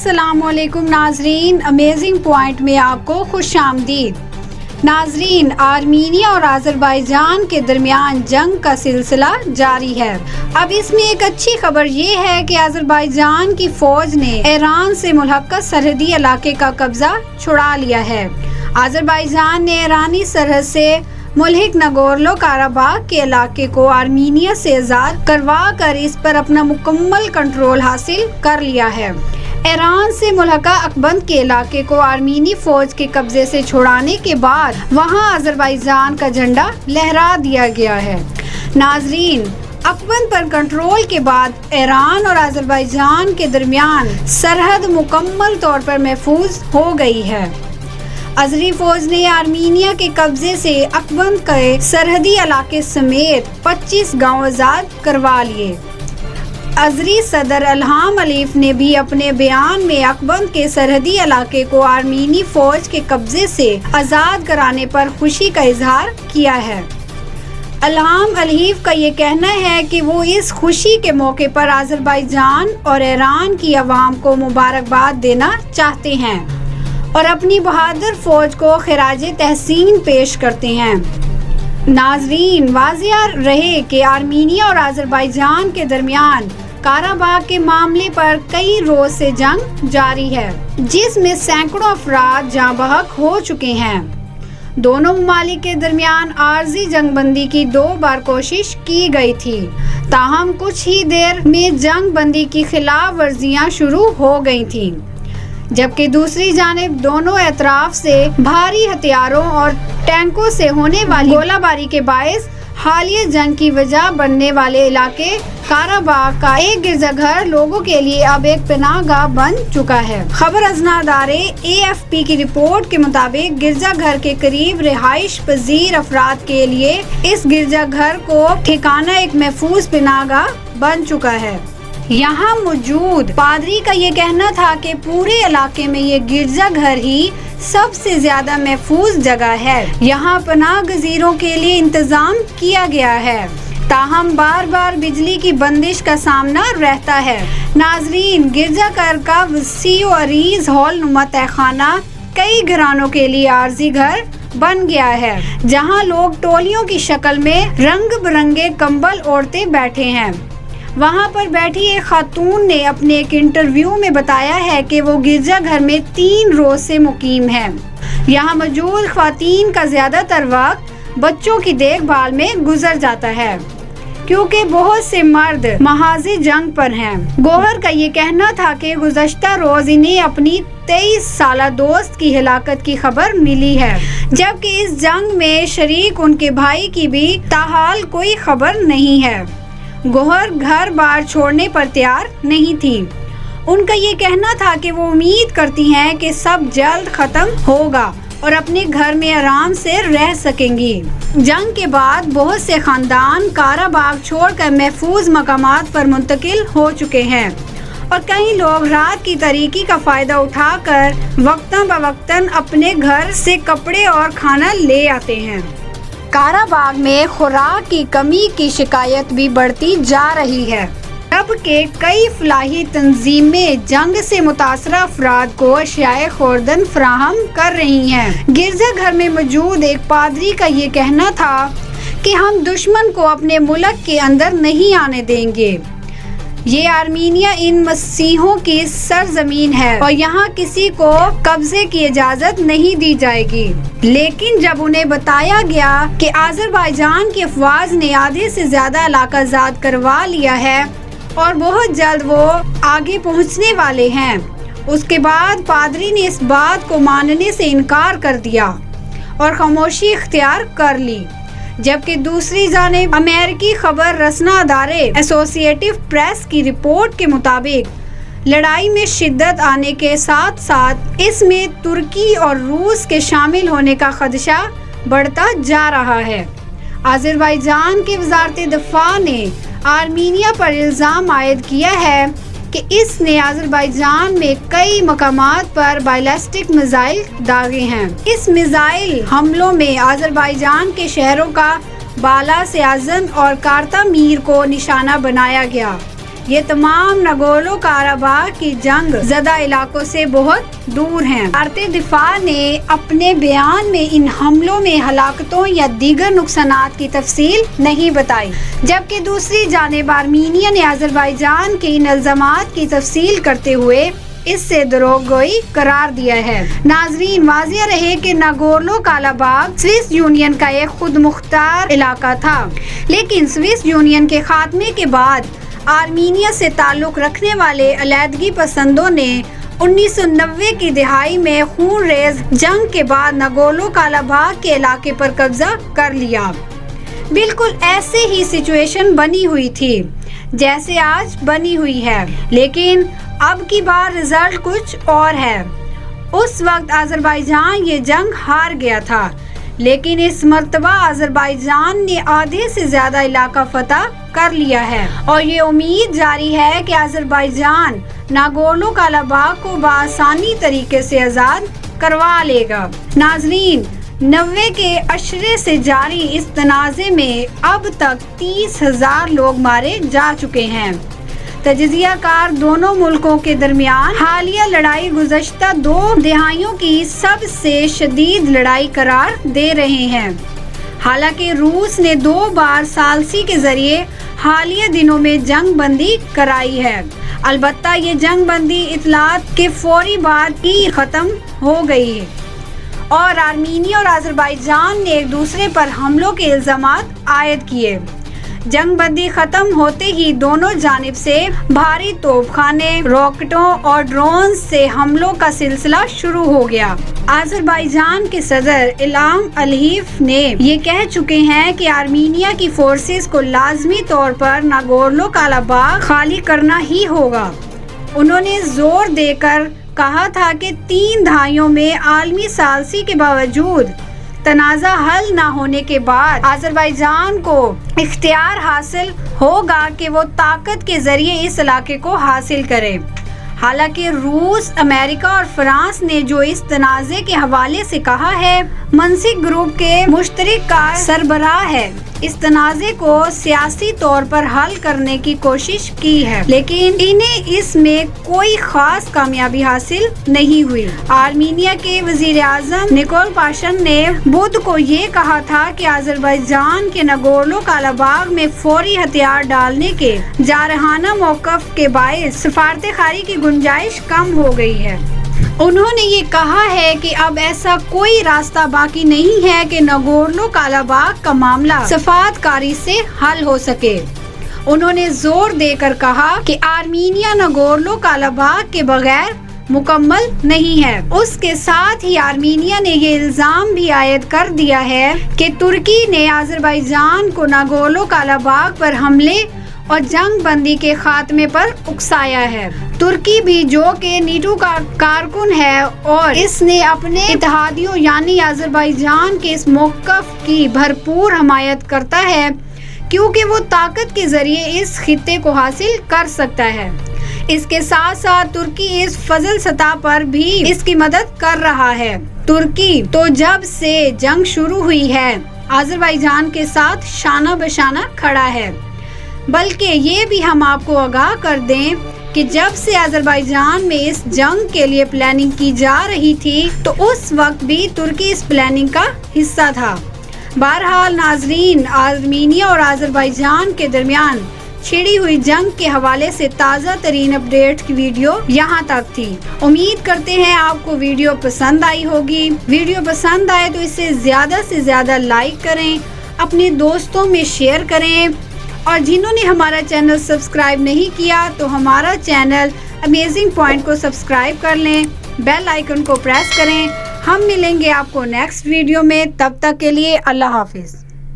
अस्सलाम वालेकुम नाजरीन, अमेजिंग पॉइंट में आपको खुश आमदीद। नाजरीन, आर्मीनिया और अज़रबैजान के दरमियान जंग का सिलसिला जारी है। अब इसमें एक अच्छी खबर ये है कि अज़रबैजान की फौज ने ईरान से मुल्हक़ सरहदी इलाके का कब्जा छुड़ा लिया है। अज़रबैजान ने ईरानी सरहद से मुल्हिक नगोर्नो काराबाग के इलाके को आर्मीनिया से आज़ाद करवा कर इस पर अपना मुकम्मल कंट्रोल हासिल कर लिया है। ईरान से मुल्हका अकबंद के इलाके को आर्मीनी फौज के कब्जे से छुड़ाने के बाद वहां अज़रबैजान का झंडा लहरा दिया गया है। नाजरीन, अकबंद पर कंट्रोल के बाद ईरान और अज़रबैजान के दरमियान सरहद मुकम्मल तौर पर महफूज हो गई है। अज़री फौज ने आर्मीनिया के कब्जे से अकबंद के सरहदी इलाके समेत 25 गांव आज़ाद करवा लिए। अज़री सदर इल्हाम अलीफ ने भी अपने बयान में अकबंद के सरहदी इलाके को आर्मीनी फौज के कब्जे से आज़ाद कराने पर खुशी का इजहार किया है। इल्हाम अलीफ का ये कहना है कि वो इस खुशी के मौके पर अज़रबैजान और ईरान की अवाम को मुबारकबाद देना चाहते हैं और अपनी बहादुर फौज को खिराज तहसीन पेश करते हैं। नाजरीन, वाज़िया रहे कि आर्मीनिया और अज़रबैजान के दरमियान काराबाग के मामले पर कई रोज से जंग जारी है, जिसमें सैकड़ों अफराद जाँ बहक हो चुके हैं। दोनों ममालिक के दरमियान आर्जी जंगबंदी की 2 बार कोशिश की गई थी, ताहम कुछ ही देर में जंग बंदी की खिलाफ वर्जियाँ शुरू हो गई थीं, जबकि दूसरी जानिब दोनों एतराफ से भारी हथियारों और टैंकों से होने वाली गोलाबारी के बायस हालिया जंग की वजह बनने वाले इलाके काराबाग का एक गिरजाघर लोगों के लिए अब एक पनाहगाह बन चुका है। खबर अजनादारे AFP की रिपोर्ट के मुताबिक गिरजाघर के करीब रिहाइश पजीर अफराद के लिए इस गिरजाघर को ठिकाना एक महफूज पनाहगाह बन चुका है। यहाँ मौजूद पादरी का ये कहना था कि पूरे इलाके में ये गिरजाघर ही सबसे ज्यादा महफूज जगह है। यहाँ पनाह गजीरों के लिए इंतजाम किया गया है, ताहम बार बार बिजली की बंदिश का सामना रहता है। नाजरीन, गिरजाघर का वसी और अरीज हॉल नुमा तहखाना कई घरानों के लिए आर्जी घर बन गया है, जहाँ लोग टोलियों की शक्ल में रंग बिरंगे कंबल ओढ़ते बैठे हैं। वहां पर बैठी एक खातून ने अपने एक इंटरव्यू में बताया है कि वो गिरजाघर में 3 रोज से मुकीम है। यहाँ मौजूद ख्वातीन का ज्यादातर वक्त बच्चों की देखभाल में गुजर जाता है, क्योंकि बहुत से मर्द महाज़े जंग पर हैं। गोहर का ये कहना था कि गुज़श्ता रोज इन्हें अपनी 23 साला दोस्त की हिलाकत की खबर मिली है, जबकि इस जंग में शरीक उनके भाई की भी ताहाल कोई खबर नहीं है। गोहर घर बार छोड़ने पर तैयार नहीं थी। उनका ये कहना था कि वो उम्मीद करती हैं कि सब जल्द खत्म होगा और अपने घर में आराम से रह सकेंगी। जंग के बाद बहुत से खानदान काराबाग छोड़कर महफूज मकामात पर मुंतकिल हो चुके हैं और कई लोग रात की तारीकी का फायदा उठाकर वक्तन बवक्तन अपने घर से कपड़े और खाना ले आते हैं। काराबाग में खुराक की कमी की शिकायत भी बढ़ती जा रही है, जबकि कई फलाही तंजीमें जंग से मुतासरा अफराद को अशियाए खुर्दन फराहम कर रही हैं। गिरजाघर में मौजूद एक पादरी का ये कहना था कि हम दुश्मन को अपने मुल्क के अंदर नहीं आने देंगे। ये आर्मीनिया इन मसीहों की सरजमीन है और यहाँ किसी को कब्जे की इजाजत नहीं दी जाएगी। लेकिन जब उन्हें बताया गया कि अज़रबैजान की अफवाज ने आधे से ज्यादा इलाका आजाद करवा लिया है और बहुत जल्द वो आगे पहुँचने वाले हैं, उसके बाद पादरी ने इस बात को मानने से इनकार कर दिया और खामोशी इख्तियार कर ली। जबकि दूसरी जानिब अमेरिकी खबर रसना अदारे एसोसिएटिव प्रेस की रिपोर्ट के मुताबिक लड़ाई में शिद्दत आने के साथ साथ इसमें तुर्की और रूस के शामिल होने का खदशा बढ़ता जा रहा है। अज़रबैजान की वज़ारत दिफा ने आर्मीनिया पर इल्ज़ाम आयद किया है कि इसने अज़रबैजान में कई मकामात पर बैलिस्टिक मिसाइल दागे हैं। इस मिसाइल हमलों में अज़रबैजान के शहरों का बाला से अज़न और कार्तामीर को निशाना बनाया गया। یہ تمام ناگورنو قرباخ کی جنگ زدہ علاقوں سے بہت دور ہیں۔ وزارت دفاع نے اپنے بیان میں ان حملوں میں ہلاکتوں یا دیگر نقصانات کی تفصیل نہیں بتائی، جبکہ دوسری جانب آرمینیا نے آذربائیجان کے ان الزامات کی تفصیل کرتے ہوئے اس سے دروغ گوئی قرار دیا ہے۔ ناظرین، واضح رہے کہ ناگورنو قرباخ سوویت یونین کا ایک خود مختار علاقہ تھا، لیکن سوویت یونین کے خاتمے کے بعد آرمینیا سے تعلق رکھنے والے علیحدگی پسندوں نے 1990 کی دہائی میں خون ریز جنگ کے بعد ناگورنو قرباخ کے علاقے پر قبضہ کر لیا۔ بالکل ایسے ہی سچویشن بنی ہوئی تھی جیسے آج بنی ہوئی ہے، لیکن اب کی بار رزلٹ کچھ اور ہے۔ اس وقت آذربائیجان یہ جنگ ہار گیا تھا، لیکن اس مرتبہ آذربائیجان نے آدھے سے زیادہ علاقہ فتح کر لیا ہے، اور یہ امید جاری ہے کہ آذربائیجان ناگورنو قرباخ کو بآسانی طریقے سے آزاد کروا لے گا۔ ناظرین، 90 کے عشرے سے جاری اس تنازع میں اب تک 30,000 لوگ مارے جا چکے ہیں۔ تجزیہ کار دونوں ملکوں کے درمیان حالیہ لڑائی گزشتہ 2 دہائیوں کی سب سے شدید لڑائی قرار دے رہے ہیں۔ حالانکہ روس نے 2 بار ثالثی کے ذریعے حالیہ دنوں میں جنگ بندی کرائی ہے، البتہ یہ جنگ بندی اطلاعات کے فوری بعد ہی ختم ہو گئی ہے، اور آرمینیا اور آذربائیجان نے ایک دوسرے پر حملوں کے الزامات عائد کیے۔ جنگ بندی ختم ہوتے ہی دونوں جانب سے بھاری توپ خانے، راکٹوں اور ڈرون سے حملوں کا سلسلہ شروع ہو گیا۔ آذربائیجان کے صدر الہام علیف نے یہ کہہ چکے ہیں کہ آرمینیا کی فورسز کو لازمی طور پر ناگورنو قرباخ خالی کرنا ہی ہوگا۔ انہوں نے زور دے کر کہا تھا کہ 3 دہائیوں میں عالمی ثالثی کے باوجود تنازع حل نہ ہونے کے بعد آذربائیجان کو اختیار حاصل ہوگا کہ وہ طاقت کے ذریعے اس علاقے کو حاصل کرے۔ حالانکہ روس، امریکہ اور فرانس نے جو اس تنازع کے حوالے سے کہا ہے، منسک گروپ کے مشترک کار سربراہ ہے، اس تنازع کو سیاسی طور پر حل کرنے کی کوشش کی ہے، لیکن انہیں اس میں کوئی خاص کامیابی حاصل نہیں ہوئی۔ آرمینیا کے وزیر اعظم نکول پاشن نے بدھ کو یہ کہا تھا کہ آذربائیجان کے ناگورنو قرباخ میں فوری ہتھیار ڈالنے کے جارحانہ موقف کے باعث سفارت خاری کی گنجائش کم ہو گئی ہے۔ انہوں نے یہ کہا ہے کہ اب ایسا کوئی راستہ باقی نہیں ہے کہ ناگورنو قرباخ کا معاملہ سفارت کاری سے حل ہو سکے۔ انہوں نے زور دے کر کہا کہ آرمینیا ناگورنو قرباخ کے بغیر مکمل نہیں ہے۔ اس کے ساتھ ہی آرمینیا نے یہ الزام بھی عائد کر دیا ہے کہ ترکی نے آذربائیجان کو ناگورنو قرباخ پر حملے اور جنگ بندی کے خاتمے پر اکسایا ہے۔ ترکی بھی، جو کہ نیٹو کا کارکن ہے اور اس نے اپنے اتحادیوں یعنی آذربائیجان کے اس موقف کی بھرپور حمایت کرتا ہے، کیونکہ وہ طاقت کے ذریعے اس خطے کو حاصل کر سکتا ہے۔ اس کے ساتھ ساتھ ترکی اس فضل سطح پر بھی اس کی مدد کر رہا ہے۔ ترکی تو جب سے جنگ شروع ہوئی ہے آذربائیجان کے ساتھ شانہ بشانہ کھڑا ہے، بلکہ یہ بھی ہم آپ کو آگاہ کر دیں کہ جب سے آذربائیجان میں اس جنگ کے لیے پلاننگ کی جا رہی تھی تو اس وقت بھی ترکی اس پلاننگ کا حصہ تھا۔ بہرحال ناظرین، آرمینیا اور آذربائیجان کے درمیان چھڑی ہوئی جنگ کے حوالے سے تازہ ترین اپڈیٹ کی ویڈیو یہاں تک تھی۔ امید کرتے ہیں آپ کو ویڈیو پسند آئی ہوگی۔ ویڈیو پسند آئے تو اسے زیادہ سے زیادہ لائک کریں، اپنے دوستوں میں شیئر کریں، اور جنہوں نے ہمارا چینل سبسکرائب نہیں کیا تو ہمارا چینل امیزنگ پوائنٹ کو سبسکرائب کر لیں، بیل آئیکن کو پریس کریں۔ ہم ملیں گے آپ کو نیکسٹ ویڈیو میں، تب تک کے لیے اللہ حافظ۔